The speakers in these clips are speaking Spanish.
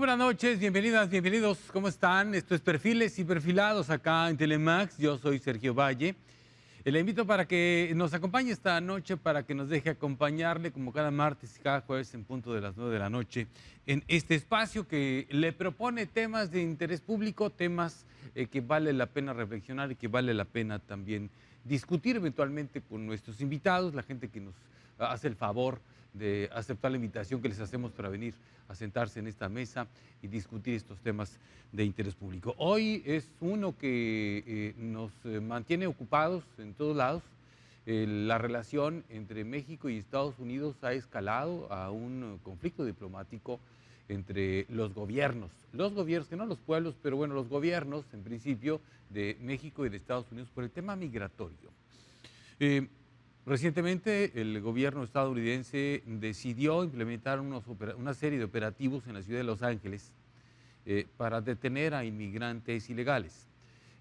buenas noches, bienvenidas, bienvenidos, ¿cómo están? Esto es Perfiles y Perfilados acá en Telemax, yo soy Sergio Valle. Le invito para que nos acompañe esta noche, para que nos deje acompañarle como cada martes y cada jueves en punto de las 9 de la noche en este espacio que le propone temas de interés público, temas que vale la pena reflexionar y que vale la pena también discutir eventualmente con nuestros invitados, la gente que nos hace el favor de aceptar la invitación que les hacemos para venir a sentarse en esta mesa y discutir estos temas de interés público. Hoy es uno que nos mantiene ocupados en todos lados. La relación entre México y Estados Unidos ha escalado a un conflicto diplomático entre los gobiernos, que no los pueblos, pero bueno, los gobiernos en principio de México y de Estados Unidos por el tema migratorio. Recientemente el gobierno estadounidense decidió implementar una serie de operativos en la ciudad de Los Ángeles para detener a inmigrantes ilegales.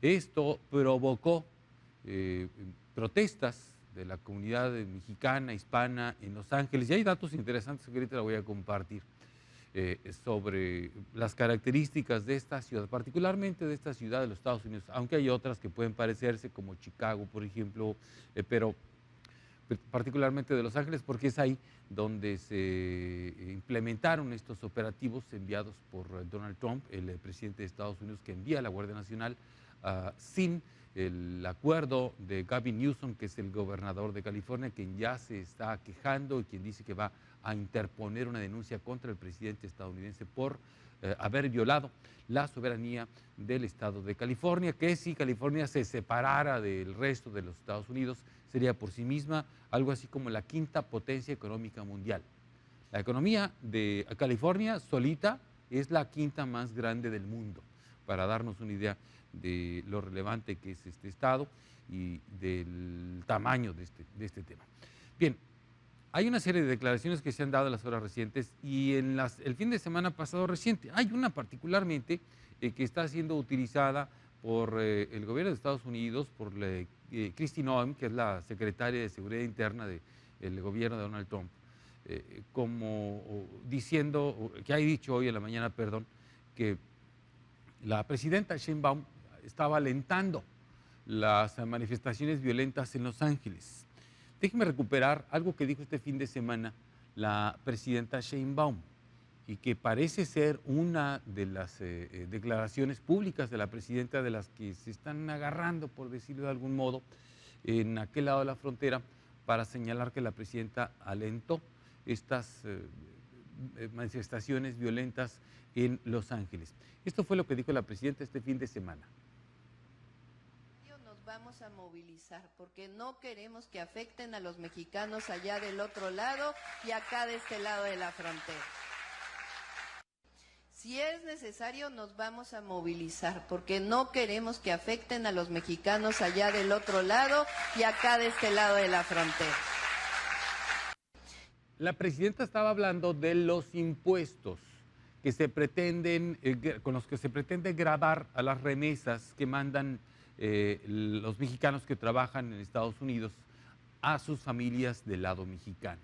Esto provocó protestas de la comunidad mexicana, hispana en Los Ángeles, y hay datos interesantes que ahorita la voy a compartir sobre las características de esta ciudad, particularmente de esta ciudad de los Estados Unidos, aunque hay otras que pueden parecerse, como Chicago, por ejemplo, pero particularmente de Los Ángeles, porque es ahí donde se implementaron estos operativos enviados por Donald Trump, el presidente de Estados Unidos, que envía a la Guardia Nacional sin el acuerdo de Gavin Newsom, que es el gobernador de California, quien ya se está quejando y quien dice que va a interponer una denuncia contra el presidente estadounidense por haber violado la soberanía del estado de California, que si California se separara del resto de los Estados Unidos, sería por sí misma algo así como la quinta potencia económica mundial. La economía de California solita es la quinta más grande del mundo, para darnos una idea de lo relevante que es este estado y del tamaño de este tema. Bien, hay una serie de declaraciones que se han dado en las horas recientes y el fin de semana pasado reciente. Hay una particularmente que está siendo utilizada por el gobierno de Estados Unidos, por Kristi Noem, que es la secretaria de Seguridad Interna del gobierno de Donald Trump, como diciendo, que ha dicho hoy en la mañana, perdón, que la presidenta Sheinbaum estaba alentando las manifestaciones violentas en Los Ángeles. Déjeme recuperar algo que dijo este fin de semana la presidenta Sheinbaum y que parece ser una de las declaraciones públicas de la presidenta de las que se están agarrando, por decirlo de algún modo, en aquel lado de la frontera para señalar que la presidenta alentó estas manifestaciones violentas en Los Ángeles. Esto fue lo que dijo la presidenta este fin de semana. Vamos a movilizar porque no queremos que afecten a los mexicanos allá del otro lado y acá de este lado de la frontera. Si es necesario, nos vamos a movilizar porque no queremos que afecten a los mexicanos allá del otro lado y acá de este lado de la frontera. La presidenta estaba hablando de los impuestos que se pretenden, con los que se pretende gravar a las remesas que mandan los mexicanos que trabajan en Estados Unidos a sus familias del lado mexicano.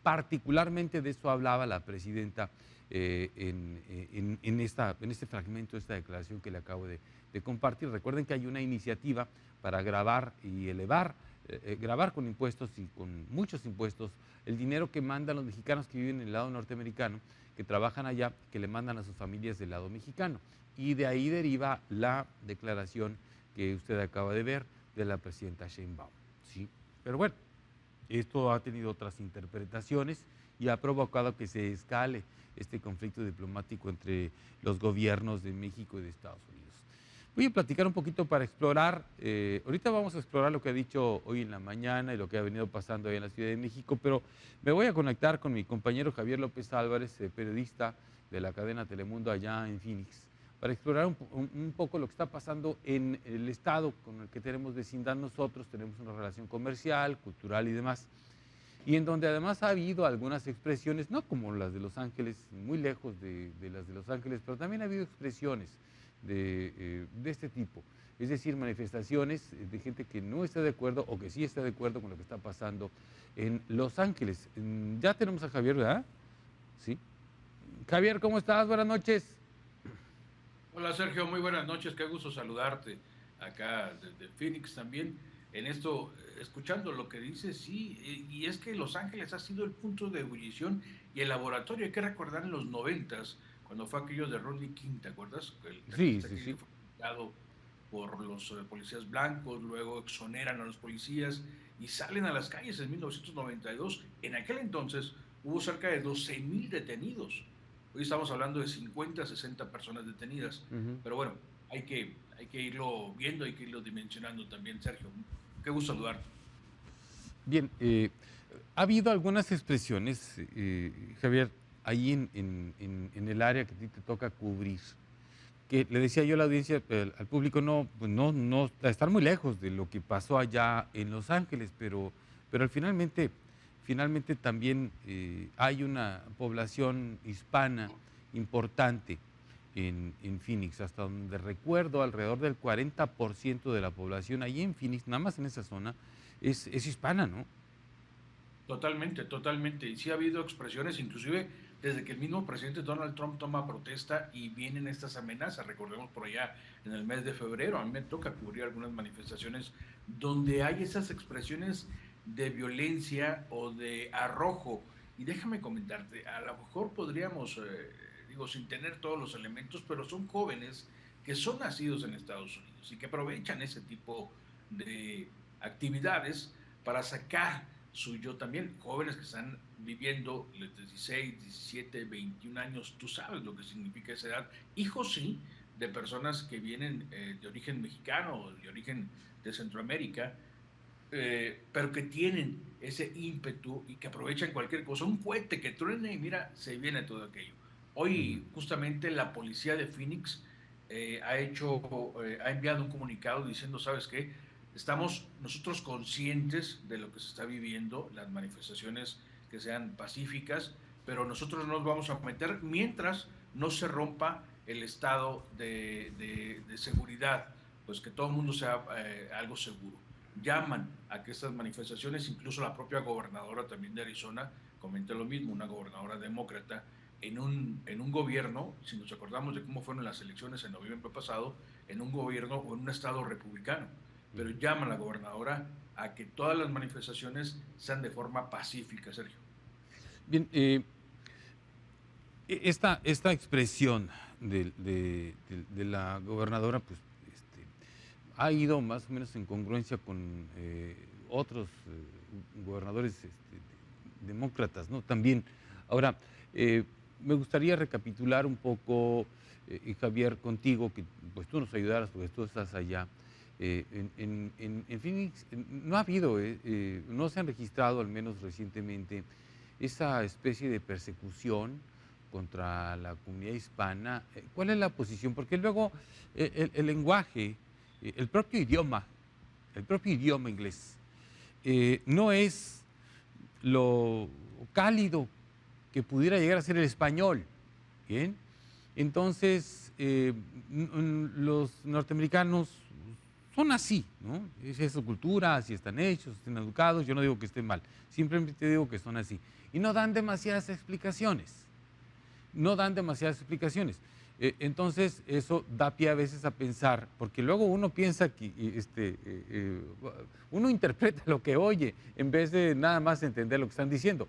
Particularmente de eso hablaba la presidenta en este fragmento, esta declaración que le acabo de compartir. Recuerden que hay una iniciativa para gravar y gravar con impuestos y con muchos impuestos el dinero que mandan los mexicanos que viven en el lado norteamericano, que trabajan allá, que le mandan a sus familias del lado mexicano. Y de ahí deriva la declaración que usted acaba de ver de la presidenta Sheinbaum, ¿sí? Pero bueno, esto ha tenido otras interpretaciones y ha provocado que se escale este conflicto diplomático entre los gobiernos de México y de Estados Unidos. Voy a platicar un poquito para explorar, ahorita vamos a explorar lo que ha dicho hoy en la mañana y lo que ha venido pasando ahí en la Ciudad de México, pero me voy a conectar con mi compañero Javier López Álvarez, periodista de la cadena Telemundo allá en Phoenix, para explorar un poco lo que está pasando en el estado con el que tenemos vecindad nosotros, tenemos una relación comercial, cultural y demás, y en donde además ha habido algunas expresiones, no como las de Los Ángeles, muy lejos de las de Los Ángeles, pero también ha habido expresiones de este tipo, es decir, manifestaciones de gente que no está de acuerdo o que sí está de acuerdo con lo que está pasando en Los Ángeles. Ya tenemos a Javier, ¿verdad? Sí. Javier, ¿cómo estás? Buenas noches. Hola Sergio, muy buenas noches, qué gusto saludarte acá desde Phoenix también. En esto, escuchando lo que dices, sí, y es que Los Ángeles ha sido el punto de ebullición y el laboratorio. Hay que recordar en los 90, cuando fue aquello de Rodney King, ¿te acuerdas? El Sí, taxista sí, que sí. fue juzgado por los policías blancos, luego exoneran a los policías y salen a las calles en 1992. En aquel entonces hubo cerca de 12,000 detenidos. Hoy estamos hablando de 50, 60 personas detenidas. Ujú. Pero bueno, hay que irlo viendo, hay que irlo dimensionando también, Sergio. Qué gusto saludarte. Bien, ha habido algunas expresiones, Javier, ahí en el área que a ti te toca cubrir, que le decía yo a la audiencia, al público, no, pues no, estar muy lejos de lo que pasó allá en Los Ángeles, pero finalmente también hay una población hispana importante en Phoenix, hasta donde recuerdo, alrededor del 40% de la población ahí en Phoenix, nada más en esa zona, es hispana, ¿no? Totalmente, totalmente. Y sí ha habido expresiones, inclusive desde que el mismo presidente Donald Trump toma protesta y vienen estas amenazas. Recordemos por allá en el mes de febrero, a mí me toca cubrir algunas manifestaciones donde hay esas expresiones de violencia o de arrojo. Y déjame comentarte, a lo mejor podríamos, digo, sin tener todos los elementos, pero son jóvenes que son nacidos en Estados Unidos y que aprovechan ese tipo de actividades para sacar suyo también, jóvenes que están viviendo de 16, 17, 21 años, tú sabes lo que significa esa edad, hijos sí, de personas que vienen de origen mexicano o de origen de Centroamérica, pero que tienen ese ímpetu y que aprovechan cualquier cosa, un cohete que truene y mira, se viene todo aquello. Ujú. Hoy justamente la policía de Phoenix ha enviado un comunicado diciendo, ¿sabes qué? Estamos nosotros conscientes de lo que se está viviendo, las manifestaciones que sean pacíficas, pero nosotros no nos vamos a meter mientras no se rompa el estado de seguridad, pues que todo el mundo sea algo seguro. Llaman a que estas manifestaciones, incluso la propia gobernadora también de Arizona, comenta lo mismo, una gobernadora demócrata, en un gobierno, si nos acordamos de cómo fueron las elecciones en noviembre pasado, en un gobierno o en un estado republicano, pero Ujú. llama a la gobernadora a que todas las manifestaciones sean de forma pacífica, Sergio. Bien, esta expresión de la gobernadora, pues, ha ido más o menos en congruencia con otros gobernadores demócratas, ¿no? También. Ahora, eh, me gustaría recapitular un poco, Javier, contigo, que pues tú nos ayudaras porque tú estás allá. En Phoenix no ha habido, no se han registrado, al menos recientemente, esa especie de persecución contra la comunidad hispana. ¿Cuál es la posición? Porque luego el lenguaje, el el propio idioma inglés, no es lo cálido que pudiera llegar a ser el español. Bien, entonces los norteamericanos son así, ¿no? Es su cultura, así están hechos, están educados. Yo no digo que estén mal, simplemente digo que son así y no dan demasiadas explicaciones, no dan demasiadas explicaciones. Entonces, eso da pie a veces a pensar, porque luego uno piensa que, uno interpreta lo que oye en vez de nada más entender lo que están diciendo.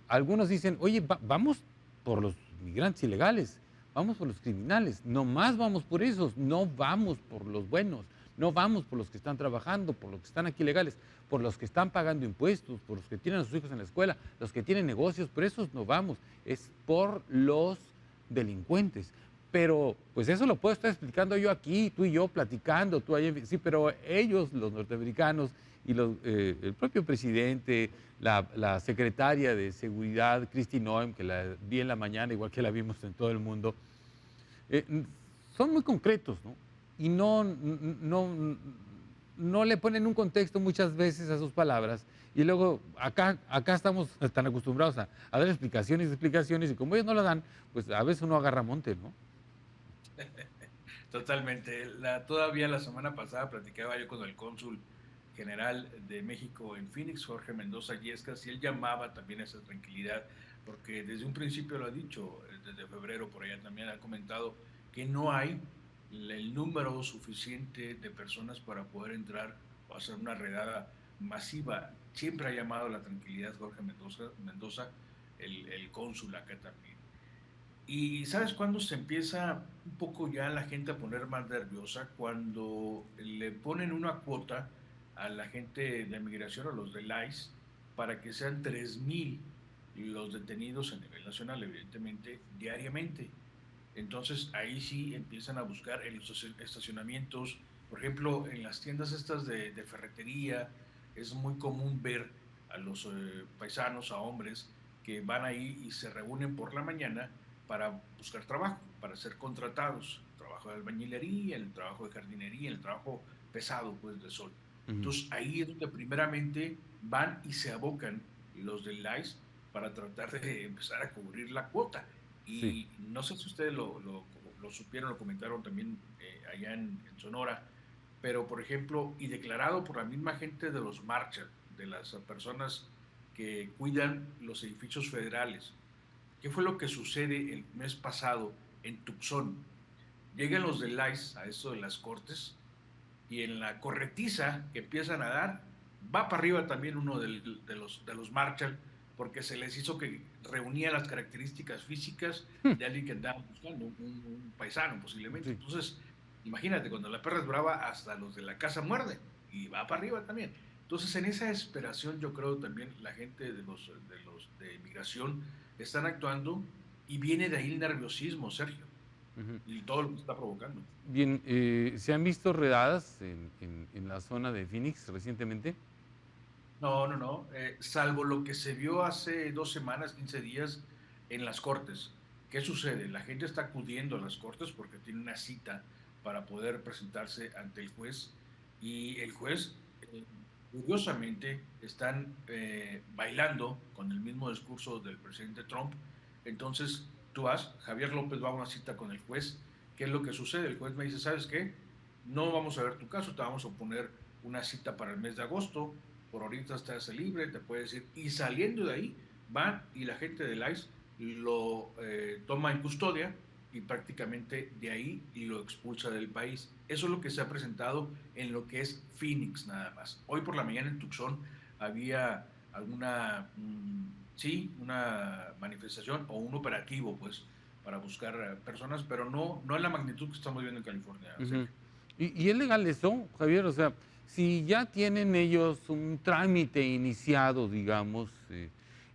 Algunos dicen, oye, vamos por los migrantes ilegales, vamos por los criminales, no más vamos por esos, no vamos por los buenos, no vamos por los que están trabajando, por los que están aquí legales, por los que están pagando impuestos, por los que tienen a sus hijos en la escuela, los que tienen negocios, por esos no vamos, es por los delincuentes. Pero pues eso lo puedo estar explicando yo aquí, tú y yo platicando, tú ahí, sí, pero ellos, los norteamericanos y el propio presidente, la secretaria de Seguridad, Kristi Noem, que la vi en la mañana, igual que la vimos en todo el mundo, son muy concretos, ¿no? Y no le ponen un contexto muchas veces a sus palabras. Y luego acá estamos tan acostumbrados a dar explicaciones y explicaciones, y como ellos no lo dan, pues a veces uno agarra monte, ¿no? Totalmente. Todavía la semana pasada platicaba yo con el cónsul general de México en Phoenix, Jorge Mendoza Yescas, y él llamaba también a esa tranquilidad, porque desde un principio lo ha dicho, desde febrero por allá también ha comentado que no hay el número suficiente de personas para poder entrar o hacer una redada masiva. Siempre ha llamado a la tranquilidad Jorge Mendoza, el cónsul acá también. Y ¿sabes cuándo se empieza un poco ya la gente a poner más nerviosa? Cuando le ponen una cuota a la gente de migración, a los del ICE, para que sean 3,000 los detenidos a nivel nacional, evidentemente, diariamente. Entonces ahí sí empiezan a buscar en los estacionamientos. Por ejemplo, en las tiendas estas de ferretería es muy común ver a los paisanos, a hombres, que van ahí y se reúnen por la mañana para buscar trabajo, para ser contratados, el trabajo de albañilería, el trabajo de jardinería, el trabajo pesado pues de sol. Ujú. Entonces ahí es donde primeramente van y se abocan los del ICE para tratar de empezar a cubrir la cuota. Sí. Y no sé si ustedes lo supieron, lo comentaron también allá en Sonora, pero por ejemplo, y declarado por la misma gente de los Marshall, de las personas que cuidan los edificios federales. ¿Qué fue lo que sucede el mes pasado en Tucson? Llegan los del ICE a eso de las cortes y en la corretiza que empiezan a dar, va para arriba también uno de los Marshall, porque se les hizo que reunía las características físicas Hmm. de alguien que andaba buscando, un paisano posiblemente. Sí. Entonces, imagínate, cuando la perra es brava, hasta los de la casa muerden y va para arriba también. Entonces, en esa desesperación, yo creo también la gente de migración están actuando y viene de ahí el nerviosismo, Sergio, Ujú. y todo lo que está provocando. Bien, ¿se han visto redadas en la zona de Phoenix recientemente? No, no, no. Salvo lo que se vio hace 2 semanas, 15 días en las cortes. ¿Qué sucede? La gente está acudiendo a las cortes porque tiene una cita para poder presentarse ante el juez y el juez, curiosamente, están bailando con el mismo discurso del presidente Trump. Entonces, tú vas, Javier López va a una cita con el juez. ¿Qué es lo que sucede? El juez me dice, ¿sabes qué? No vamos a ver tu caso, te vamos a poner una cita para el mes de agosto, por ahorita estás libre, te puedes ir. Y saliendo de ahí, van y la gente del ICE lo toma en custodia y prácticamente de ahí lo expulsa del país. Eso es lo que se ha presentado en lo que es Phoenix nada más. Hoy por la mañana en Tucson había alguna, sí, una manifestación o un operativo, pues, para buscar personas, pero no en la magnitud que estamos viendo en California, Ujú. Sergio. ¿Y es legal eso, Javier? O sea, si ya tienen ellos un trámite iniciado, digamos,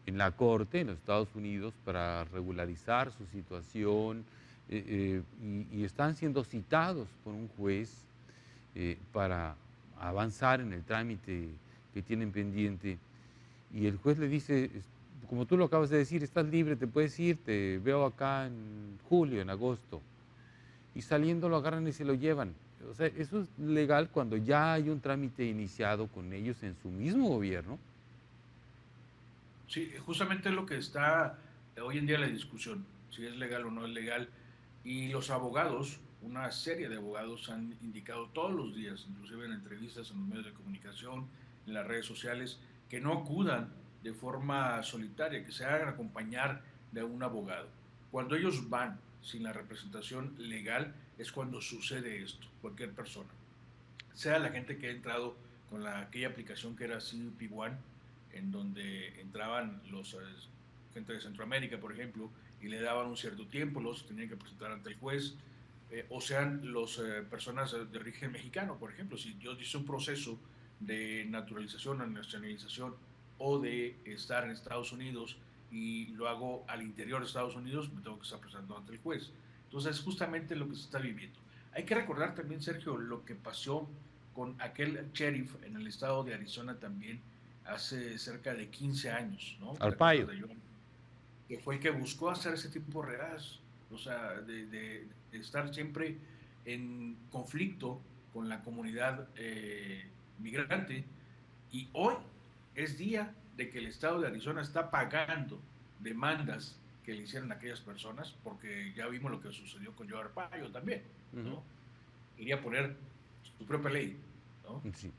en la Corte, en los Estados Unidos, para regularizar su situación, y están siendo citados por un juez para avanzar en el trámite que tienen pendiente, y el juez le dice, como tú lo acabas de decir, estás libre, te puedes ir, te veo acá en julio, en agosto, y saliendo lo agarran y se lo llevan. O sea, eso es legal cuando ya hay un trámite iniciado con ellos en su mismo gobierno. Sí, justamente es lo que está hoy en día la discusión, si es legal o no es legal. Y los abogados, una serie de abogados han indicado todos los días, inclusive en entrevistas en los medios de comunicación, en las redes sociales, que no acudan de forma solitaria, que se hagan acompañar de un abogado. Cuando ellos van sin la representación legal es cuando sucede esto, cualquier persona, sea la gente que ha entrado con aquella aplicación que era CUP1, en donde entraban los gente de Centroamérica, por ejemplo, y le daban un cierto tiempo, los tenían que presentar ante el juez, o sean las personas de origen mexicano, por ejemplo, si yo hice un proceso de naturalización o nacionalización o de estar en Estados Unidos y lo hago al interior de Estados Unidos, me tengo que estar presentando ante el juez. Entonces, es justamente lo que se está viviendo. Hay que recordar también, Sergio, lo que pasó con aquel sheriff en el estado de Arizona también hace cerca de 15 años, ¿no? ¿Te acuerdas Arpaio. de John? Que fue el que buscó hacer ese tipo de redadas, o sea, de estar siempre en conflicto con la comunidad migrante. Y hoy es día de que el estado de Arizona está pagando demandas que le hicieron a aquellas personas, porque ya vimos lo que sucedió con Joe Arpaio también, Ujú. ¿no? Quería poner su propia ley, ¿no? Sí.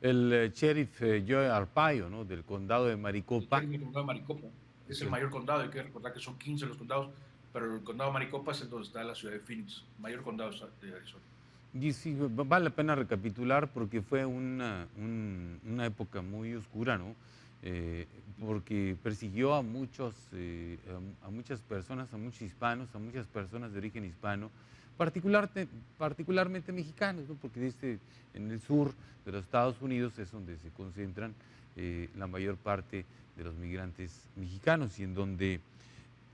El sheriff Joe Arpaio, ¿no? Del condado de El Maricopa, término de Maricopa. es el mayor condado, hay que recordar que son 15 los condados, pero el condado de Maricopa es donde está la ciudad de Phoenix, mayor condado de Arizona. Y sí, vale la pena recapitular porque fue una época muy oscura, ¿no? Porque persiguió a a muchas personas, a muchos hispanos, a muchas personas de origen hispano, particularmente mexicanos, ¿no? Porque en el sur de los Estados Unidos es donde se concentran la mayor parte de los migrantes mexicanos y en donde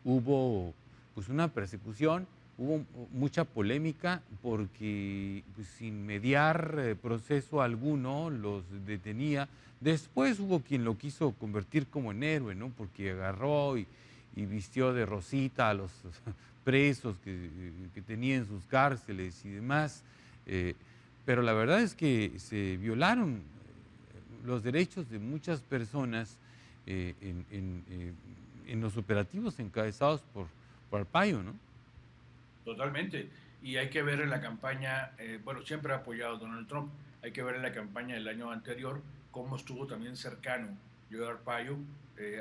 hubo pues una persecución, hubo mucha polémica porque pues, sin mediar proceso alguno los detenía. Después hubo quien lo quiso convertir como en héroe, ¿no? Porque agarró y vistió de rosita a los presos que tenía en sus cárceles y demás. Pero la verdad es que se violaron los derechos de muchas personas en los operativos encabezados por Arpaio, ¿no? Totalmente. Y hay que ver en la campaña, bueno, siempre ha apoyado a Donald Trump, hay que ver en la campaña del año anterior cómo estuvo también cercano Joe Arpaio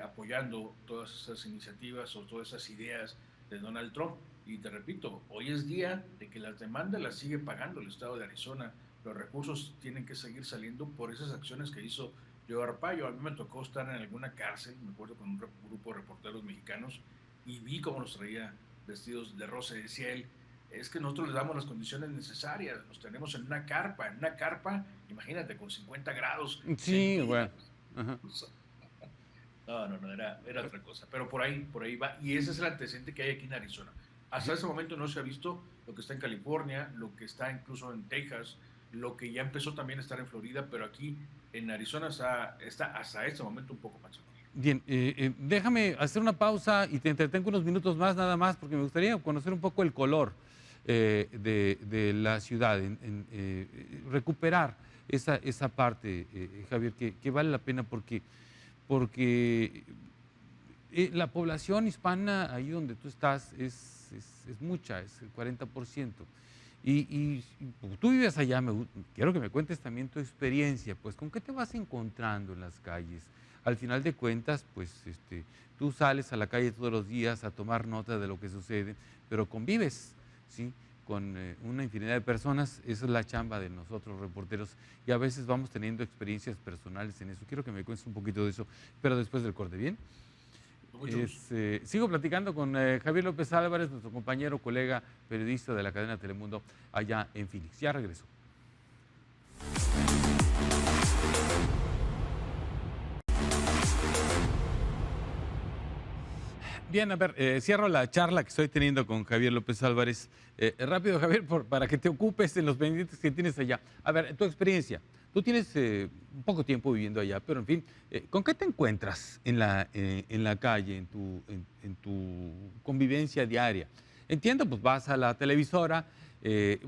apoyando todas esas iniciativas o todas esas ideas de Donald Trump. Y te repito, hoy es día de que las demandas las sigue pagando el estado de Arizona. Los recursos tienen que seguir saliendo por esas acciones que hizo Joe Arpaio. A mí me tocó estar en alguna cárcel, me acuerdo con un grupo de reporteros mexicanos, y vi cómo los traía vestidos de rosa y decía él, es que nosotros les damos las condiciones necesarias, los tenemos en una carpa, imagínate, con 50 grados Sí, bueno. centígrados. Ajá. No, era otra cosa, pero por ahí va, y ese es el antecedente que hay aquí en Arizona. Hasta ese momento no se ha visto lo que está en California, lo que está incluso en Texas, lo que ya empezó también a estar en Florida, pero aquí en Arizona está hasta este momento un poco más. Bien, déjame hacer una pausa y te entretengo unos minutos más nada más porque me gustaría conocer un poco el color de la ciudad, recuperar esa parte, Javier, que vale la pena porque la población hispana ahí donde tú estás es mucha, es el 40%. Y tú vives allá, quiero que me cuentes también tu experiencia, pues, ¿con qué te vas encontrando en las calles? Al final de cuentas, pues, tú sales a la calle todos los días a tomar nota de lo que sucede, pero convives, ¿sí? Con una infinidad de personas, esa es la chamba de nosotros reporteros, y a veces vamos teniendo experiencias personales en eso. Quiero que me cuentes un poquito de eso, pero después del corte, ¿bien? Sigo platicando con Javier López Álvarez, nuestro compañero, colega, periodista de la cadena Telemundo, allá en Phoenix. Ya regreso. Bien, a ver, cierro la charla que estoy teniendo con Javier López Álvarez. Rápido, Javier, para que te ocupes en los pendientes que tienes allá. A ver, tu experiencia. Tú tienes poco tiempo viviendo allá, pero en fin, ¿con qué te encuentras en la calle, en tu convivencia diaria? Entiendo, pues vas a la televisora,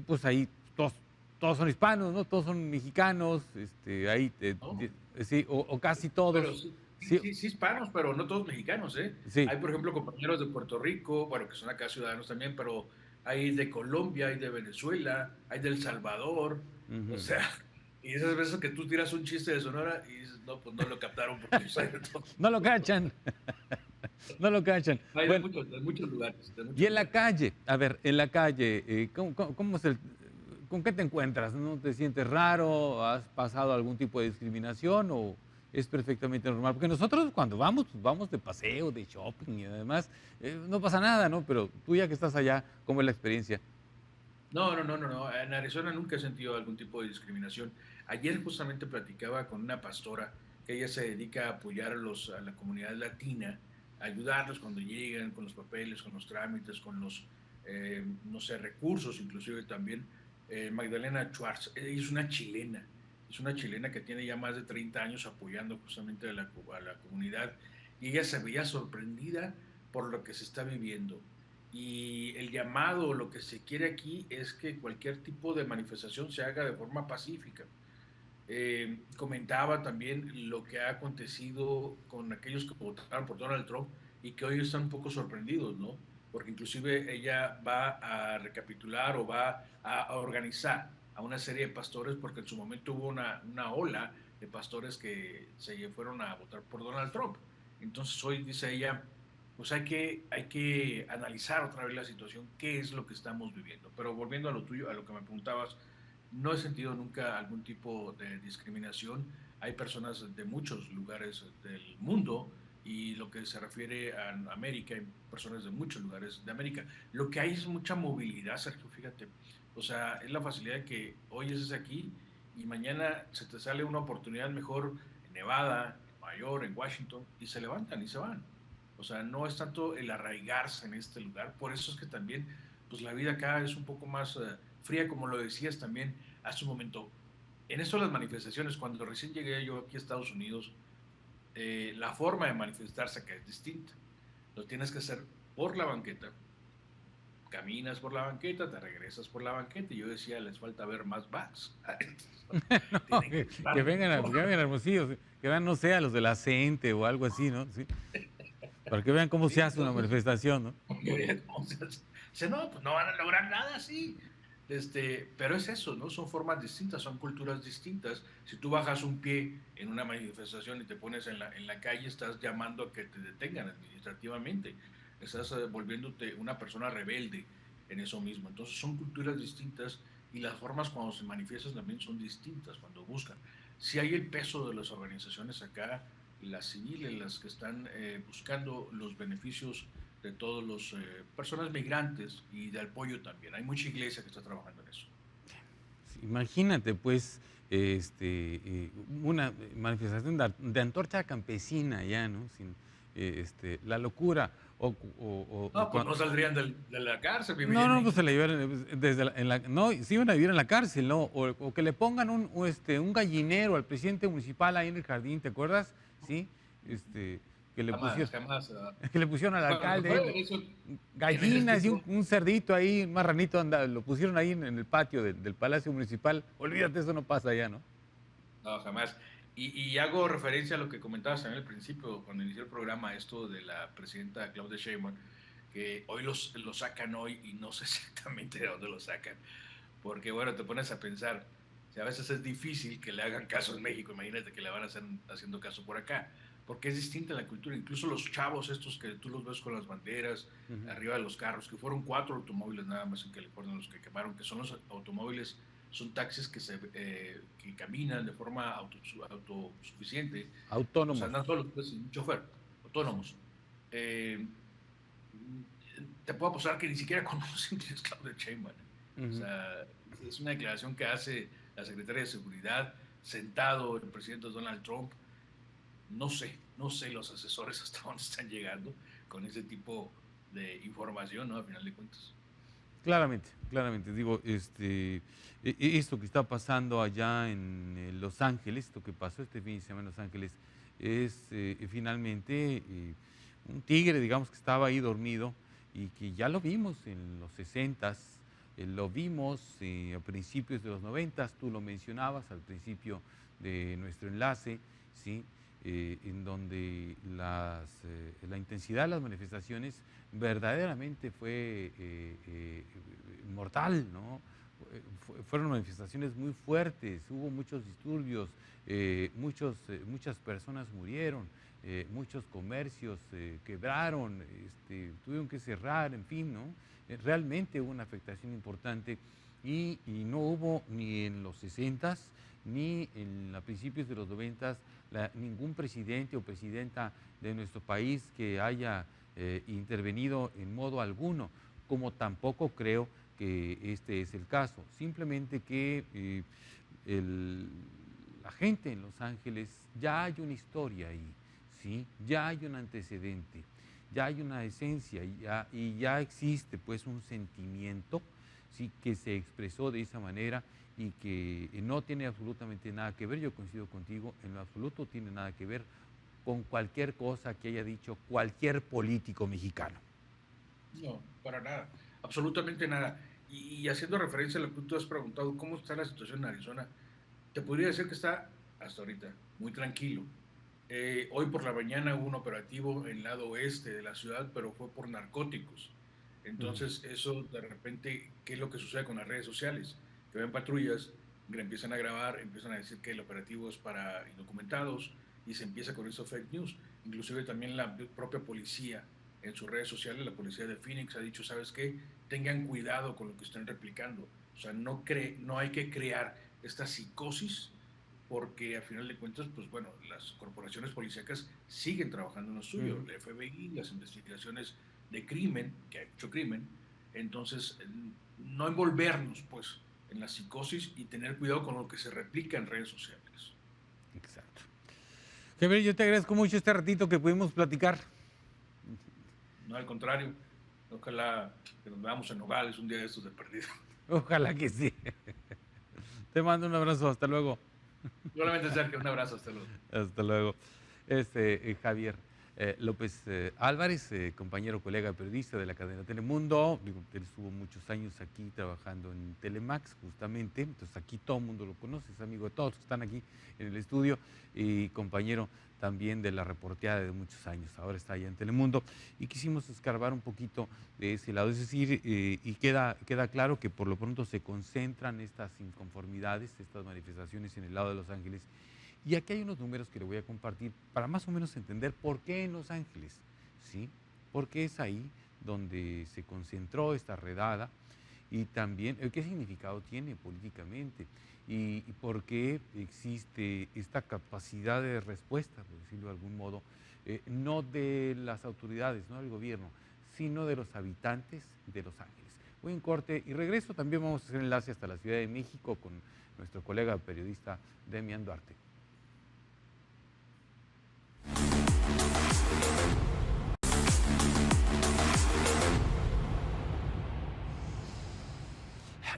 pues ahí todos son hispanos, ¿no? Todos son mexicanos, ahí, ¿No? sí, o casi Pero todos. sí, Sí, sí hispanos, pero no todos mexicanos, ¿eh? sí. Hay, por ejemplo, compañeros de Puerto Rico, bueno, que son acá ciudadanos también, pero hay de Colombia, hay de Venezuela, hay de El Salvador, o Ujú. sea, y esas veces que tú tiras un chiste de Sonora y dices, no, pues no lo captaron porque yo soy de todo. No lo cachan, no lo cachan. Hay Bueno, de muchos lugares, de y muchos en la lugares. calle, a ver, en la calle, ¿cómo es con qué te encuentras? ¿No te sientes raro? ¿Has pasado algún tipo de discriminación o es perfectamente normal? Porque nosotros cuando vamos, pues vamos de paseo, de shopping y además no pasa nada, ¿no? Pero tú ya que estás allá, ¿cómo es la experiencia? No. En Arizona nunca he sentido algún tipo de discriminación. Ayer justamente platicaba con una pastora que ella se dedica a apoyar a la comunidad latina, a ayudarlos cuando llegan con los papeles, con los trámites, con los, no sé, recursos, inclusive también. Magdalena Schwartz, ella es una chilena que tiene ya más de 30 años apoyando justamente a la comunidad y ella se veía sorprendida por lo que se está viviendo. Y el llamado, lo que se quiere aquí es que cualquier tipo de manifestación se haga de forma pacífica. Comentaba también lo que ha acontecido con aquellos que votaron por Donald Trump y que hoy están un poco sorprendidos, ¿no? Porque inclusive ella va a recapitular o va a organizar a una serie de pastores porque en su momento hubo una ola de pastores que se fueron a votar por Donald Trump Entonces hoy, dice ella, pues hay que analizar otra vez la situación, qué es lo que estamos viviendo. Pero volviendo a lo tuyo, a lo que me preguntabas, no he sentido nunca algún tipo de discriminación. Hay personas de muchos lugares del mundo y lo que se refiere a América, hay personas de muchos lugares de América. Lo que hay es mucha movilidad, Sergio, fíjate. O sea, es la facilidad de que hoy estés aquí y mañana se te sale una oportunidad mejor en Nevada, en Nueva York, en Washington, y se levantan y se van. O sea, no es tanto el arraigarse en este lugar, por eso es que también, pues la vida acá es un poco más fría, como lo decías también hace un momento. En esto de las manifestaciones, cuando recién llegué yo aquí a Estados Unidos, la forma de manifestarse acá es distinta. Lo tienes que hacer por la banqueta, caminas por la banqueta, te regresas por la banqueta, y yo decía, les falta ver más backs. No, Tienen que que estar vengan, que vengan Hermosillo, que vean, no sé, a los de la CENTE o algo así, ¿no? Sí, para que vean cómo sí, se hace una entonces, manifestación, ¿no? no, pues no van a lograr nada así. Pero es eso, ¿no? Son formas distintas, son culturas distintas. Si tú bajas un pie en una manifestación y te pones en la calle, estás llamando a que te detengan administrativamente. Estás volviéndote una persona rebelde en eso mismo. Entonces son culturas distintas y las formas cuando se manifiestan también son distintas cuando buscan. Si hay el peso de las organizaciones acá, las civiles, las que están buscando los beneficios de todas las personas migrantes y de apoyo también. Hay mucha iglesia que está trabajando en eso. Imagínate, pues, una manifestación de antorcha campesina ya, ¿no? Sin, la locura. No, pues no saldrían de la cárcel, No, vivirían no, pues ahí. se la llevaron desde no, se iban a vivir en la cárcel, ¿no? O que le pongan un gallinero al presidente municipal ahí en el jardín, ¿te acuerdas? Sí, que le Jamás, pusieron, jamás. que le pusieron al Cuando alcalde fue eso, en el gallinas y tipo, un cerdito ahí, un marranito, lo pusieron ahí en el patio del Palacio Municipal. Olvídate, eso no pasa allá, ¿no? no, jamás. Y hago referencia a lo que comentabas en el principio, cuando inicié el programa, esto de la presidenta Claudia Sheinbaum, que hoy lo sacan hoy y no sé exactamente de dónde lo sacan. Porque, bueno, te pones a pensar, si a veces es difícil que le hagan caso en México, imagínate que le van a hacer haciendo caso por acá, porque es distinta la cultura. Incluso los chavos estos que tú los ves con las banderas Ujú. arriba de los carros, que fueron 4 automóviles nada más en California los que quemaron, que son los automóviles, son taxis que caminan de forma autosuficiente, o sea, Autónomos. andan solos, pues, sin un chofer, autónomos. Eh, Te puedo apostar que ni siquiera conocen quién es Claudia Sheinbaum. O Ujú. sea, es una declaración que hace la secretaria de Seguridad, sentado el presidente Donald Trump. No sé los asesores hasta dónde están llegando con ese tipo de información, ¿no? A final de cuentas. Claramente, claramente. Digo, esto que está pasando allá en Los Ángeles, esto que pasó este fin de semana en Los Ángeles, es finalmente un tigre, digamos, que estaba ahí dormido y que ya lo vimos en los 60s, lo vimos a principios de los 90s, tú lo mencionabas al principio de nuestro enlace, ¿sí? En donde la intensidad de las manifestaciones verdaderamente fue mortal, ¿no? Fueron manifestaciones muy fuertes, hubo muchos disturbios, muchas personas murieron, muchos comercios quebraron, tuvieron que cerrar, en fin, ¿no? Realmente hubo una afectación importante y no hubo ni en los 60s ni en a principios de los 90s ningún presidente o presidenta de nuestro país que haya intervenido en modo alguno, como tampoco creo que este es el caso. Simplemente que el- la gente en Los Ángeles ya hay una historia ahí, ¿sí? Ya hay un antecedente, ya hay una esencia y ya existe pues un sentimiento, ¿sí? Que se expresó de esa manera y que no tiene absolutamente nada que ver, yo coincido contigo, en lo absoluto tiene nada que ver con cualquier cosa que haya dicho cualquier político mexicano. No, para nada, absolutamente nada. Y haciendo referencia a lo que tú has preguntado, ¿cómo está la situación en Arizona? Te podría decir que está, hasta ahorita, muy tranquilo. Hoy por la mañana hubo un operativo en el lado oeste de la ciudad, pero fue por narcóticos. Ujú. Entonces, eso de repente, ¿qué es lo que sucede con las redes sociales? Que ven patrullas, empiezan a grabar, empiezan a decir que el operativo es para indocumentados y se empieza con eso fake news. inclusive también la propia policía en sus redes sociales, la policía de Phoenix ha dicho, ¿sabes qué? Tengan cuidado con lo que están replicando. O sea, no hay que crear esta psicosis porque a final de cuentas, pues bueno, las corporaciones policíacas siguen trabajando en lo suyo, el FBI, las investigaciones de crimen, que hay mucho crimen, entonces no envolvernos pues en la psicosis y tener cuidado con lo que se replica en redes sociales. Exacto. Javier, yo te agradezco mucho este ratito que pudimos platicar. No, al contrario, ojalá que nos veamos en Nogales un día de estos de perdido. Ojalá que sí. Te mando un abrazo, hasta luego. Solamente, Sergio, un abrazo, hasta luego. Hasta luego. Javier López Álvarez, compañero, colega periodista de la cadena Telemundo. Él estuvo muchos años aquí trabajando en Telemax, justamente. Entonces aquí todo el mundo lo conoce, es amigo de todos los que están aquí en el estudio y compañero también de la reporteada de muchos años. Ahora está allá en Telemundo y quisimos escarbar un poquito de ese lado. Es decir, y queda claro que por lo pronto se concentran estas inconformidades, estas manifestaciones en el lado de Los Ángeles. Y aquí hay unos números que le voy a compartir para más o menos entender por qué en Los Ángeles, ¿sí? Porque es ahí donde se concentró esta redada y también qué significado tiene políticamente y por qué existe esta capacidad de respuesta, por decirlo de algún modo, no de las autoridades, no del gobierno, sino de los habitantes de Los Ángeles. Voy en corte y regreso. También vamos a hacer enlace hasta la Ciudad de México con nuestro colega periodista Demian Duarte.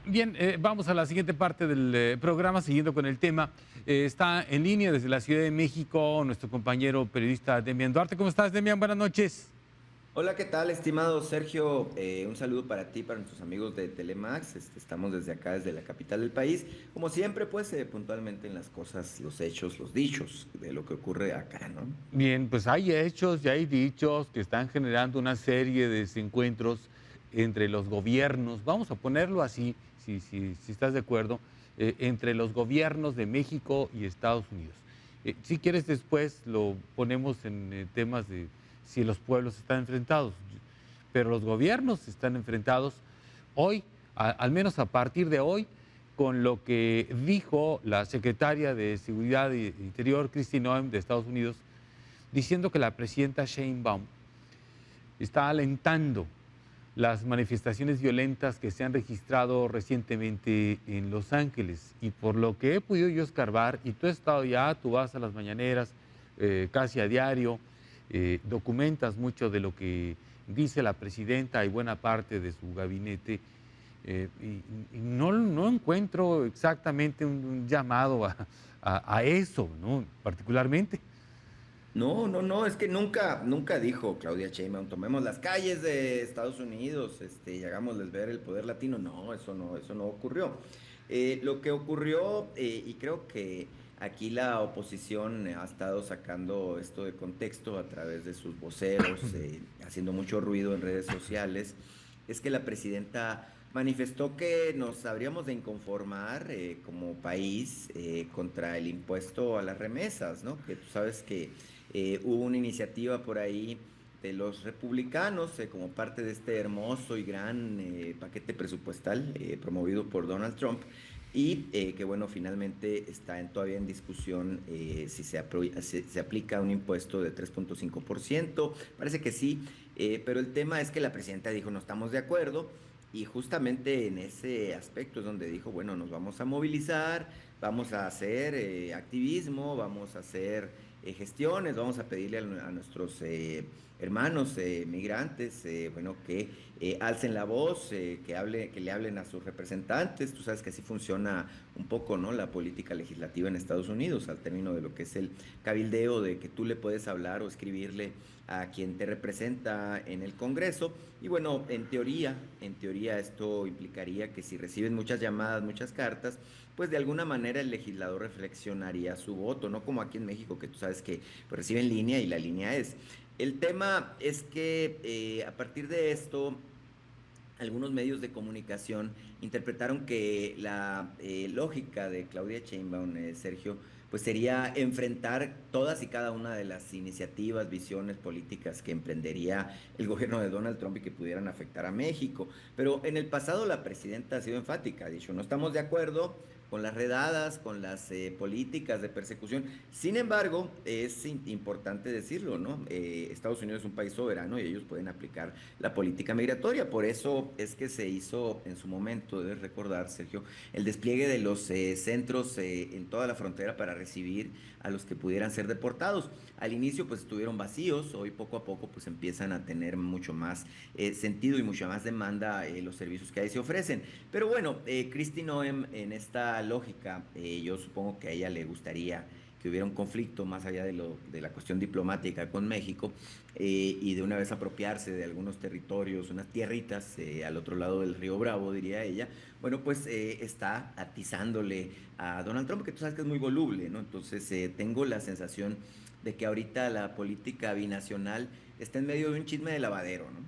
Bien, vamos a la siguiente parte del programa, siguiendo con el tema. Está en línea desde la Ciudad de México nuestro compañero periodista Demian Duarte. ¿Cómo estás, Demian? Buenas noches. Hola, ¿qué tal, estimado Sergio? Un saludo para ti, para nuestros amigos de Telemax. Estamos desde acá, desde la capital del país. Como siempre, pues puntualmente en las cosas, los hechos, los dichos de lo que ocurre acá, ¿no? Bien, pues hay hechos y hay dichos que están generando una serie de desencuentros entre los gobiernos. Vamos a ponerlo así, si estás de acuerdo, entre los gobiernos de México y Estados Unidos. Si quieres, después lo ponemos en temas de si los pueblos están enfrentados, pero los gobiernos están enfrentados hoy, al menos a partir de hoy, con lo que dijo la secretaria de Seguridad e Interior, Kristi Noem, de Estados Unidos, diciendo que la presidenta Sheinbaum está alentando las manifestaciones violentas que se han registrado recientemente en Los Ángeles. Y por lo que he podido yo escarbar, y tú has estado ya, tú vas a las mañaneras casi a diario, documentas mucho de lo que dice la presidenta y buena parte de su gabinete, y no encuentro exactamente un llamado a eso, ¿no? Particularmente. No, es que nunca dijo Claudia Sheinbaum, tomemos las calles de Estados Unidos, y hagámosles ver el poder latino. No, eso no ocurrió. Lo que ocurrió, y creo que aquí la oposición ha estado sacando esto de contexto a través de sus voceros, haciendo mucho ruido en redes sociales, es que la presidenta manifestó que nos habríamos de inconformar como país contra el impuesto a las remesas, ¿no? Que tú sabes que hubo una iniciativa por ahí de los republicanos como parte de este hermoso y gran paquete presupuestal promovido por Donald Trump y que bueno, finalmente está todavía en discusión si se aplica un impuesto de 3.5%, parece que sí, pero el tema es que la presidenta dijo no estamos de acuerdo y justamente en ese aspecto es donde dijo, bueno, nos vamos a movilizar, vamos a hacer activismo, vamos a hacer gestiones, vamos a pedirle a nuestros hermanos migrantes, bueno, que alcen la voz, que le hablen a sus representantes. Tú sabes que así funciona un poco, ¿no? La política legislativa en Estados Unidos, al término de lo que es el cabildeo, de que tú le puedes hablar o escribirle a quien te representa en el Congreso. Y bueno, en teoría esto implicaría que si reciben muchas llamadas, muchas cartas, pues de alguna manera el legislador reflexionaría su voto, no como aquí en México, que tú sabes que pues, reciben línea y la línea es. El tema es que a partir de esto, algunos medios de comunicación interpretaron que la lógica de Claudia Sheinbaum, Sergio, pues sería enfrentar todas y cada una de las iniciativas, visiones políticas que emprendería el gobierno de Donald Trump y que pudieran afectar a México. Pero en el pasado la presidenta ha sido enfática, ha dicho, no estamos de acuerdo con las redadas, con las políticas de persecución. Sin embargo, es importante decirlo, ¿no? Estados Unidos es un país soberano y ellos pueden aplicar la política migratoria. Por eso es que se hizo en su momento, debes recordar, Sergio, el despliegue de los centros en toda la frontera para recibir a los que pudieran ser deportados. Al inicio pues estuvieron vacíos, hoy poco a poco pues empiezan a tener mucho más sentido y mucha más demanda los servicios que ahí se ofrecen. Pero bueno, Kristi Noem en esta lógica, yo supongo que a ella le gustaría que hubiera un conflicto más allá de la cuestión diplomática con México y de una vez apropiarse de algunos territorios, unas tierritas al otro lado del río Bravo, diría ella. Bueno, pues está atizándole a Donald Trump, que tú sabes que es muy voluble, ¿no? Entonces tengo la sensación de que ahorita la política binacional está en medio de un chisme de lavadero, ¿no?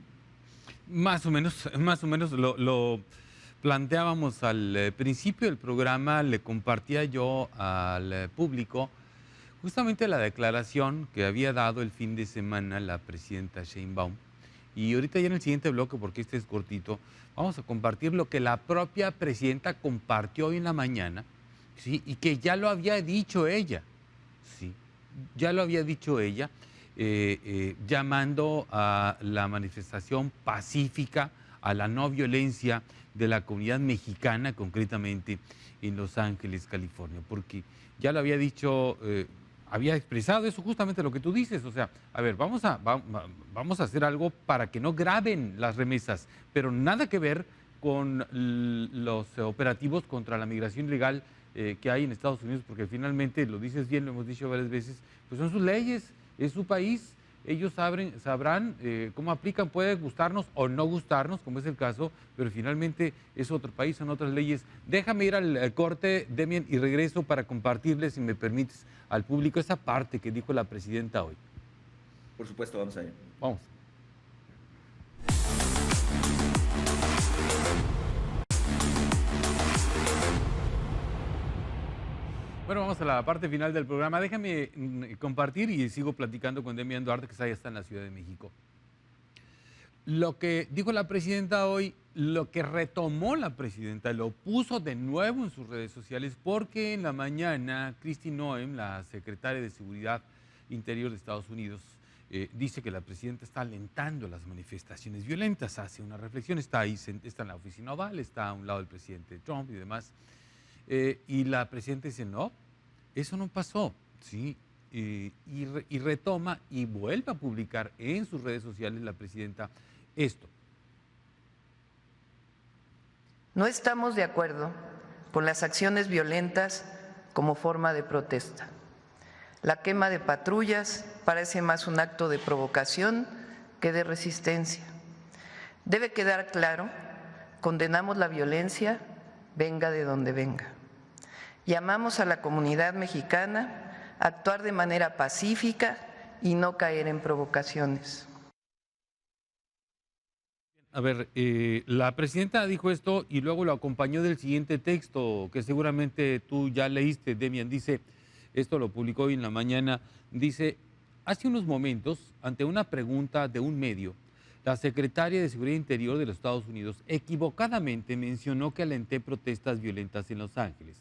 Más o menos lo planteábamos al principio del programa, le compartía yo al público justamente la declaración que había dado el fin de semana la presidenta Sheinbaum. Y ahorita ya en el siguiente bloque, porque este es cortito, vamos a compartir lo que la propia presidenta compartió hoy en la mañana, ¿sí? Y que ya lo había dicho ella, ¿sí? Ya lo había dicho ella, llamando a la manifestación pacífica, a la no violencia de la comunidad mexicana, concretamente en Los Ángeles, California, porque ya lo había dicho, había expresado eso justamente lo que tú dices, o sea, a ver, vamos a hacer algo para que no graben las remesas, pero nada que ver con los operativos contra la migración ilegal que hay en Estados Unidos, porque finalmente, lo dices bien, lo hemos dicho varias veces, pues son sus leyes, es su país, ellos sabrán cómo aplican, puede gustarnos o no gustarnos, como es el caso, pero finalmente es otro país, son otras leyes. Déjame ir al corte, Demian, y regreso para compartirles, si me permites, al público esa parte que dijo la presidenta hoy. Por supuesto, vamos a ver. Vamos. Bueno, vamos a la parte final del programa. Déjame compartir y sigo platicando con Demian Duarte, que ya está en la Ciudad de México. Lo que dijo la presidenta hoy, lo que retomó la presidenta, lo puso de nuevo en sus redes sociales, porque en la mañana Kristi Noem, la secretaria de Seguridad Interior de Estados Unidos, dice que la presidenta está alentando las manifestaciones violentas, hace una reflexión, está ahí, está en la oficina oval, está a un lado del presidente Trump y demás. Y la presidenta dice, no, eso no pasó, ¿sí? Y retoma y vuelve a publicar en sus redes sociales la presidenta esto. No estamos de acuerdo con las acciones violentas como forma de protesta. La quema de patrullas parece más un acto de provocación que de resistencia. Debe quedar claro, condenamos la violencia, venga de donde venga. Llamamos a la comunidad mexicana a actuar de manera pacífica y no caer en provocaciones. A ver, la presidenta dijo esto y luego lo acompañó del siguiente texto que seguramente tú ya leíste, Demian. Dice, esto lo publicó hoy en la mañana, dice, hace unos momentos, ante una pregunta de un medio, la secretaria de Seguridad Interior de los Estados Unidos equivocadamente mencionó que alenté protestas violentas en Los Ángeles.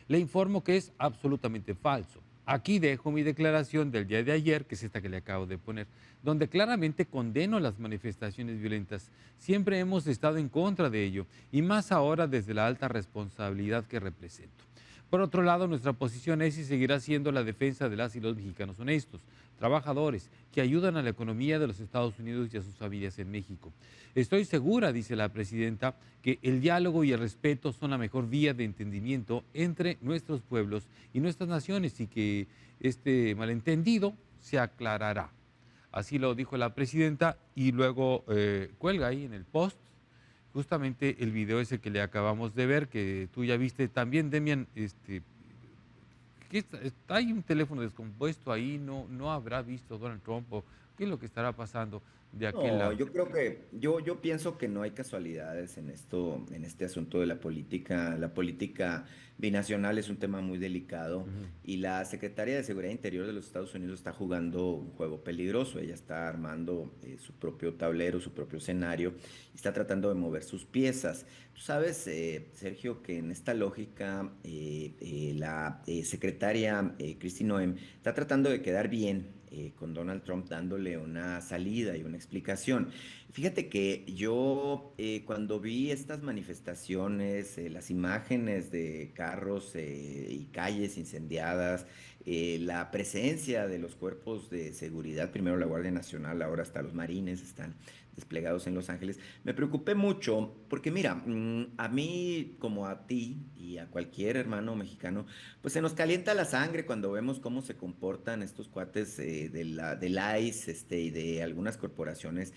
Le informo que es absolutamente falso. Aquí dejo mi declaración del día de ayer, que es esta que le acabo de poner, donde claramente condeno las manifestaciones violentas. Siempre hemos estado en contra de ello, y más ahora desde la alta responsabilidad que represento. Por otro lado, nuestra posición es y seguirá siendo la defensa de las y los mexicanos honestos, trabajadores, que ayudan a la economía de los Estados Unidos y a sus familias en México. Estoy segura, dice la presidenta, que el diálogo y el respeto son la mejor vía de entendimiento entre nuestros pueblos y nuestras naciones y que este malentendido se aclarará. Así lo dijo la presidenta y luego cuelga ahí en el post justamente el video ese que le acabamos de ver, que tú ya viste también, Demian, hay un teléfono descompuesto ahí, no habrá visto Donald Trump o qué es lo que estará pasando. de aquel No, lado. yo creo que, yo pienso que no hay casualidades en esto, en este asunto de la política. La política binacional es un tema muy delicado Ujú. y la Secretaría de Seguridad Interior de los Estados Unidos está jugando un juego peligroso. Ella está armando su propio tablero, su propio escenario y está tratando de mover sus piezas. Tú sabes, Sergio, que en esta lógica la secretaria Kristi Noem está tratando de quedar bien con Donald Trump dándole una salida y una explicación. Fíjate que yo cuando vi estas manifestaciones, las imágenes de carros y calles incendiadas, la presencia de los cuerpos de seguridad, primero la Guardia Nacional, ahora hasta los Marines están desplegados en Los Ángeles, me preocupé mucho porque mira, a mí como a ti y a cualquier hermano mexicano, pues se nos calienta la sangre cuando vemos cómo se comportan estos cuates del ICE y de algunas corporaciones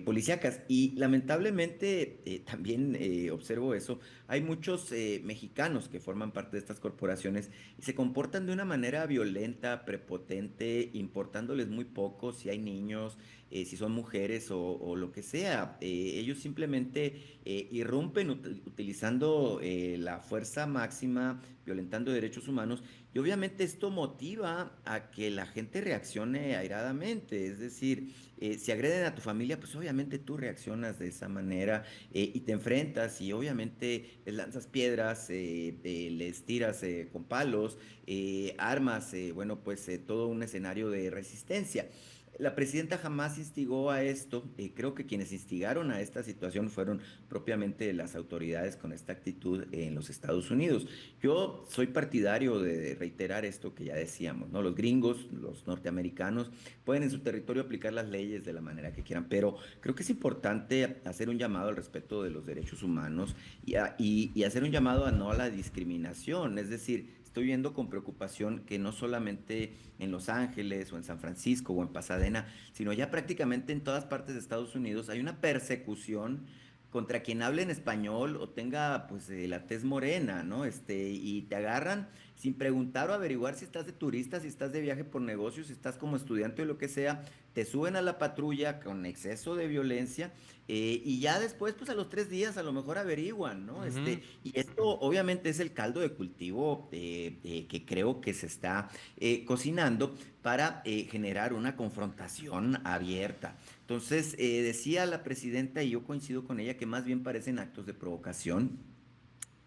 policíacas. Y lamentablemente también observo eso. Hay muchos mexicanos que forman parte de estas corporaciones y se comportan de una manera violenta, prepotente, importándoles muy poco si hay niños, si son mujeres o lo que sea. Ellos simplemente irrumpen utilizando la fuerza máxima, violentando derechos humanos, y obviamente esto motiva a que la gente reaccione airadamente. Es decir, si agreden a tu familia, pues obviamente tú reaccionas de esa manera y te enfrentas y obviamente les lanzas piedras, les tiras con palos, armas, bueno, pues todo un escenario de resistencia. La presidenta jamás instigó a esto. Creo que quienes instigaron a esta situación fueron propiamente las autoridades con esta actitud en los Estados Unidos. Yo soy partidario de reiterar esto que ya decíamos, ¿no? Los gringos, los norteamericanos, pueden en su territorio aplicar las leyes de la manera que quieran, pero creo que es importante hacer un llamado al respeto de los derechos humanos y hacer un llamado a no a la discriminación. Es decir, estoy viendo con preocupación que no solamente en Los Ángeles o en San Francisco o en Pasadena, sino ya prácticamente en todas partes de Estados Unidos hay una persecución contra quien hable en español o tenga pues la tez morena, ¿no? Y te agarran sin preguntar o averiguar si estás de turista, si estás de viaje por negocios, si estás como estudiante o lo que sea, te suben a la patrulla con exceso de violencia y ya después, pues a los 3 días a lo mejor averiguan, ¿no? Ujú. Y esto obviamente es el caldo de cultivo que creo que se está cocinando para generar una confrontación abierta. Entonces, decía la presidenta, y yo coincido con ella, que más bien parecen actos de provocación.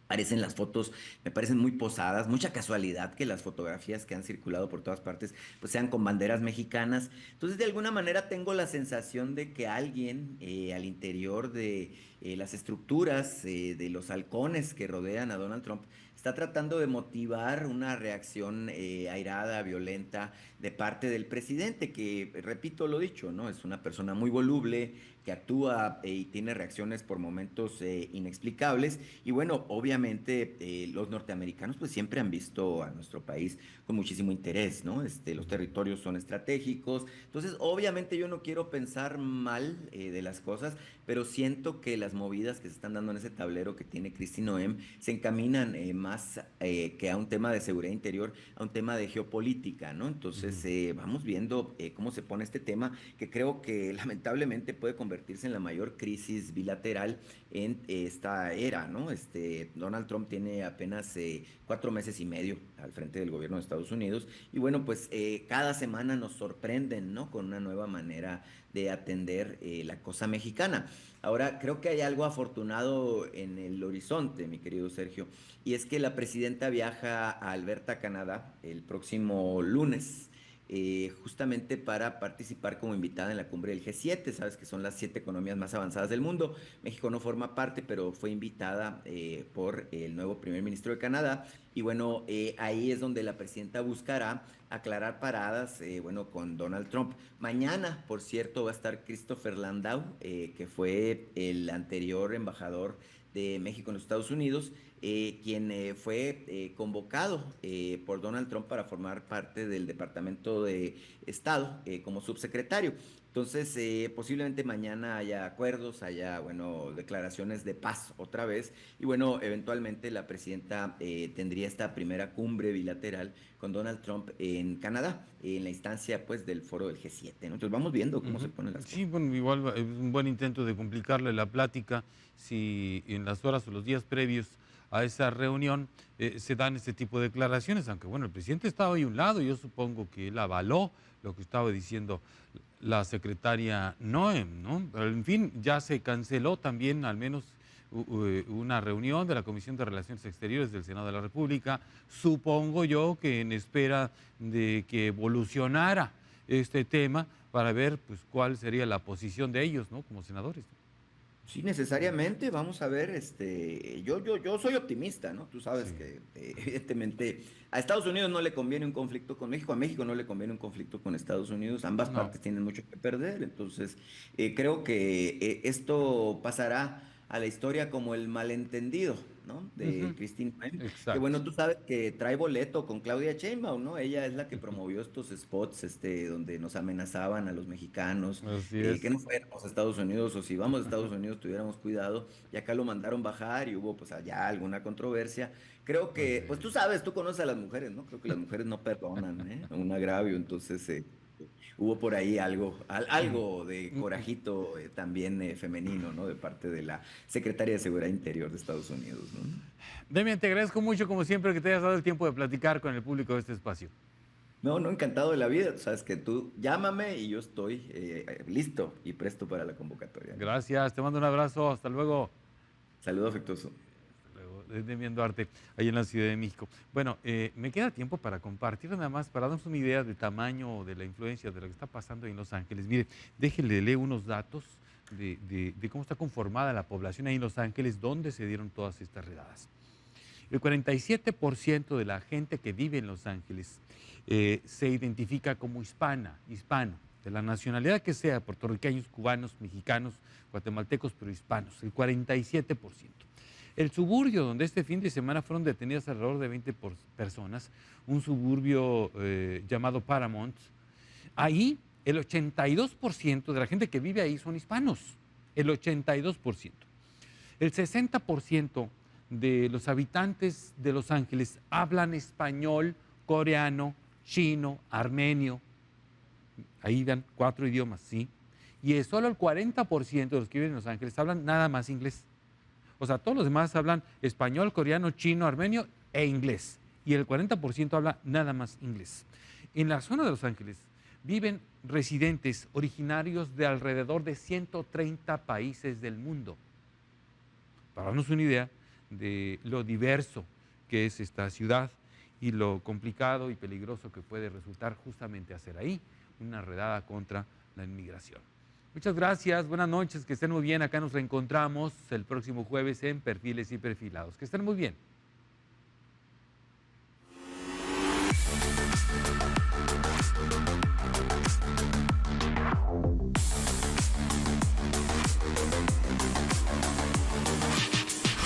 Parecen las fotos, me parecen muy posadas, mucha casualidad que las fotografías que han circulado por todas partes pues sean con banderas mexicanas. Entonces, de alguna manera tengo la sensación de que alguien al interior de las estructuras de los halcones que rodean a Donald Trump está tratando de motivar una reacción airada, violenta de parte del presidente, que, repito lo dicho, ¿no? Es una persona muy voluble, que actúa y tiene reacciones por momentos inexplicables. Y bueno, obviamente los norteamericanos pues siempre han visto a nuestro país con muchísimo interés, ¿no? Los territorios son estratégicos. Entonces, obviamente yo no quiero pensar mal de las cosas, pero siento que las movidas que se están dando en ese tablero que tiene Kristi Noem se encaminan más que a un tema de seguridad interior, a un tema de geopolítica, ¿no? Entonces, Ujú. vamos viendo cómo se pone este tema, que creo que lamentablemente puede convertirse en la mayor crisis bilateral en esta era, ¿no? Donald Trump tiene apenas 4 meses y medio al frente del gobierno de Estados Unidos y bueno, pues cada semana nos sorprenden, ¿no? Con una nueva manera de atender la cosa mexicana. Ahora, creo que hay algo afortunado en el horizonte, mi querido Sergio, y es que la presidenta viaja a Alberta, Canadá, el próximo lunes. Justamente para participar como invitada en la cumbre del G7. Sabes que son las 7 economías más avanzadas del mundo. México no forma parte, pero fue invitada por el nuevo primer ministro de Canadá. Y bueno, ahí es donde la presidenta buscará aclarar paradas, bueno, con Donald Trump. Mañana, por cierto, va a estar Christopher Landau, que fue el anterior embajador de México en los Estados Unidos, quien fue convocado por Donald Trump para formar parte del Departamento de Estado como subsecretario. Entonces, posiblemente mañana haya acuerdos, haya, bueno, declaraciones de paz otra vez, y bueno, eventualmente la presidenta tendría esta primera cumbre bilateral con Donald Trump en Canadá, en la instancia, pues, del foro del G7, ¿no? Entonces, vamos viendo cómo se ponen las Sí, cosas. bueno, igual es un buen intento de complicarle la plática si en las horas o los días previos a esa reunión se dan este tipo de declaraciones, aunque bueno, el presidente estaba ahí a un lado, yo supongo que él avaló lo que estaba diciendo la secretaria Noem, ¿no? Pero en fin, ya se canceló también al menos una reunión de la Comisión de Relaciones Exteriores del Senado de la República, supongo yo que en espera de que evolucionara este tema para ver pues cuál sería la posición de ellos, ¿no? Como senadores. Sí, necesariamente, vamos a ver, yo soy optimista, ¿no? Tú sabes Sí. que evidentemente a Estados Unidos no le conviene un conflicto con México, a México no le conviene un conflicto con Estados Unidos, ambas No. partes tienen mucho que perder, entonces creo que esto pasará a la historia como el malentendido, ¿no? De Ujú. Christine Prime, que Exacto. bueno, tú sabes que trae boleto con Claudia Sheinbaum, ¿no? Ella es la que promovió estos spots, donde nos amenazaban a los mexicanos Así que es. no fuéramos a Estados Unidos o si vamos a Estados Unidos tuviéramos cuidado y acá lo mandaron bajar y hubo pues allá alguna controversia. Creo que, pues tú Así sabes, tú conoces a las mujeres, ¿no? Creo que las mujeres no perdonan, ¿eh? Un agravio, entonces hubo por ahí algo de es. corajito también femenino, ¿no? De parte de la Secretaria de Seguridad Interior de Estados Unidos, ¿no? Demian, te agradezco mucho, como siempre, que te hayas dado el tiempo de platicar con el público de este espacio. No, no, encantado de la vida. Tú sabes que tú llámame y yo estoy listo y presto para la convocatoria, ¿no? Gracias, te mando un abrazo, hasta luego. Saludo afectuoso. Hasta luego, desde Demian Duarte, ahí en la Ciudad de México. Bueno, me queda tiempo para compartir nada más, para darnos una idea del tamaño, de la influencia, de lo que está pasando en Los Ángeles. Mire, déjenle leer unos datos de cómo está conformada la población ahí en Los Ángeles, donde se dieron todas estas redadas. El 47% de la gente que vive en Los Ángeles se identifica como hispano, de la nacionalidad que sea, puertorriqueños, cubanos, mexicanos, guatemaltecos, pero hispanos, el 47%. El suburbio donde este fin de semana fueron detenidas alrededor de 20 personas, un suburbio llamado Paramount, ahí el 82% de la gente que vive ahí son hispanos, el 82%. El 60% de los habitantes de Los Ángeles hablan español, coreano, chino, armenio. Ahí dan 4 idiomas, ¿sí? Y es solo el 40% de los que viven en Los Ángeles hablan nada más inglés. O sea, todos los demás hablan español, coreano, chino, armenio e inglés. Y el 40% habla nada más inglés. En la zona de Los Ángeles viven residentes originarios de alrededor de 130 países del mundo. Para darnos una idea de lo diverso que es esta ciudad y lo complicado y peligroso que puede resultar justamente hacer ahí una redada contra la inmigración. Muchas gracias, buenas noches, que estén muy bien. Acá nos reencontramos el próximo jueves en Perfiles y Perfilados. Que estén muy bien.